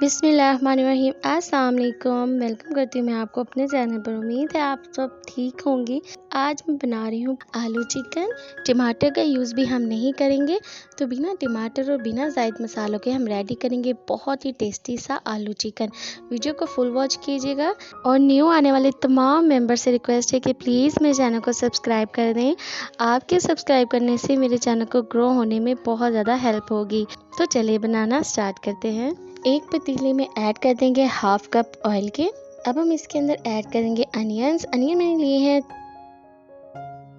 बिस्मिल्लाहिर्रहमानिर्रहीम। अस्सलाम वालेकुम। वेलकम करती हूँ मैं आपको अपने चैनल पर। उम्मीद है आप सब ठीक होंगे। आज मैं बना रही हूँ आलू चिकन। टमाटर का यूज़ भी हम नहीं करेंगे, तो बिना टमाटर और बिना ज़ायद मसालों के हम रेडी करेंगे बहुत ही टेस्टी सा आलू चिकन। वीडियो को फुल वॉच कीजिएगा और न्यू आने वाले तमाम मेंबर से रिक्वेस्ट है कि प्लीज़ मेरे चैनल को सब्सक्राइब कर दें। आपके सब्सक्राइब करने से मेरे चैनल को ग्रो होने में बहुत ज़्यादा हेल्प होगी। तो चलिए बनाना स्टार्ट करते हैं। एक पतीले में ऐड कर देंगे हाफ कप ऑयल के। अब हम इसके अंदर ऐड करेंगे अनियन मैंने लिए हैं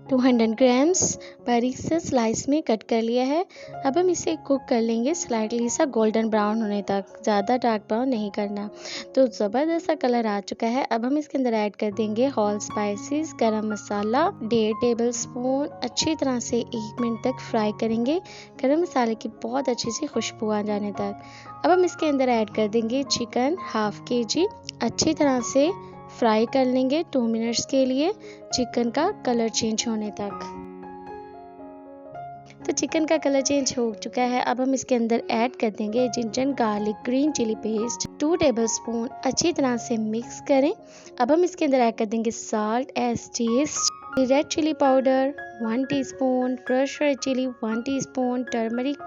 200 ग्राम्स, बारीक से स्लाइस में कट कर लिया है। अब हम इसे कुक कर लेंगे स्लाइटली सा गोल्डन ब्राउन होने तक, ज़्यादा डार्क ब्राउन नहीं करना। तो ज़बरदस्त सा कलर आ चुका है। अब हम इसके अंदर ऐड कर देंगे होल स्पाइसेस, गरम मसाला 1.5 टेबल स्पून। अच्छी तरह से 1 मिनट तक फ्राई करेंगे, गरम मसाले की बहुत अच्छी सी खुशबू आ जाने तक। अब हम इसके अंदर ऐड कर देंगे चिकन हाफ kg। अच्छी तरह से फ्राई कर लेंगे 2 मिनट्स के लिए, चिकन का कलर चेंज होने तक। तो चिकन का कलर चेंज हो चुका है। अब हम इसके अंदर ऐड कर देंगे ginger garlic green chilli paste 2 tablespoon. अच्छी तरह से मिक्स करें। अब हम इसके अंदर ऐड कर देंगे salt as taste, red chilli powder 1 teaspoon, crush red chilli 1 teaspoon, turmeric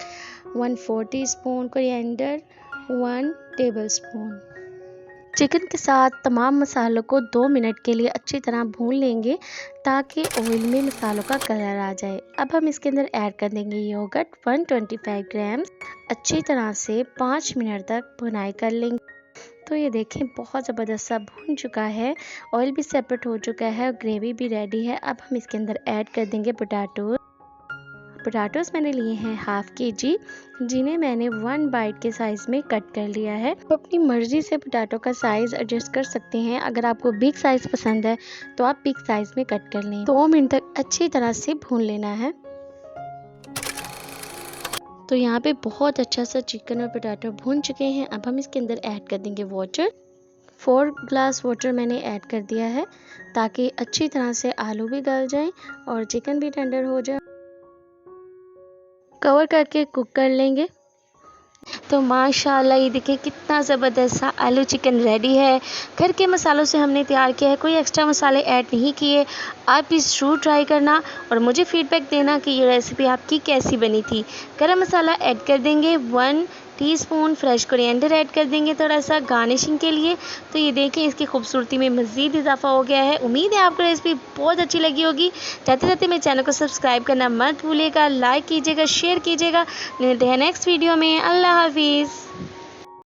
1/4 teaspoon, coriander 1 tablespoon. Chicken के साथ तमाम मसालों को 2 मिनट के लिए अच्छी तरह भून लेंगे ताकि ऑयल में मसालों का कलर आ जाए। अब हम इसके अंदर ऐड कर देंगे योगर्ट 125 ग्राम। अच्छी तरह से 5 मिनट तक भुनाई कर लेंगे। तो ये देखें बहुत ज़बरदस्त सा भून चुका है, ऑयल भी सेपरेट हो चुका है और ग्रेवी भी रेडी है। अब हम इसके अंदर ऐड कर देंगे पोटैटोज़ मैंने लिए हैं हाफ kg, जिन्हें मैंने 1 बाइट के साइज़ में कट कर लिया है। आप अपनी मर्ज़ी से पोटैटो का साइज़ एडजस्ट कर सकते हैं। अगर आपको बिग साइज़ पसंद है तो आप बिग साइज़ में कट कर लें। 2 मिनट तक अच्छी तरह से भून लेना है। तो यहाँ पे बहुत अच्छा सा चिकन और पोटैटो भून चुके हैं। अब हम इसके अंदर ऐड कर देंगे वाटर। 4 ग्लास वाटर मैंने ऐड कर दिया है ताकि अच्छी तरह से आलू भी गल जाएं और चिकन भी टेंडर हो जाए। कवर करके कुक कर लेंगे। तो माशाल्लाह ये देखिए कितना ज़बरदस्त सा आलू चिकन रेडी है। घर के मसालों से हमने तैयार किया है, कोई एक्स्ट्रा मसाले ऐड नहीं किए। आप इस ज़रूर ट्राई करना और मुझे फीडबैक देना कि ये रेसिपी आपकी कैसी बनी थी। गरम मसाला ऐड कर देंगे 1 टीस्पून, फ्रेश कोरिएंडर ऐड कर देंगे थोड़ा सा गार्निशिंग के लिए। तो ये देखें इसकी खूबसूरती में मज़ीद इजाफा हो गया है। उम्मीद है आपको रेसिपी बहुत अच्छी लगी होगी। जाते जाते मेरे चैनल को सब्सक्राइब करना मत भूलिएगा, लाइक कीजिएगा, शेयर कीजिएगा। मिलते हैं नेक्स्ट वीडियो में। अल्लाह हाफिज़।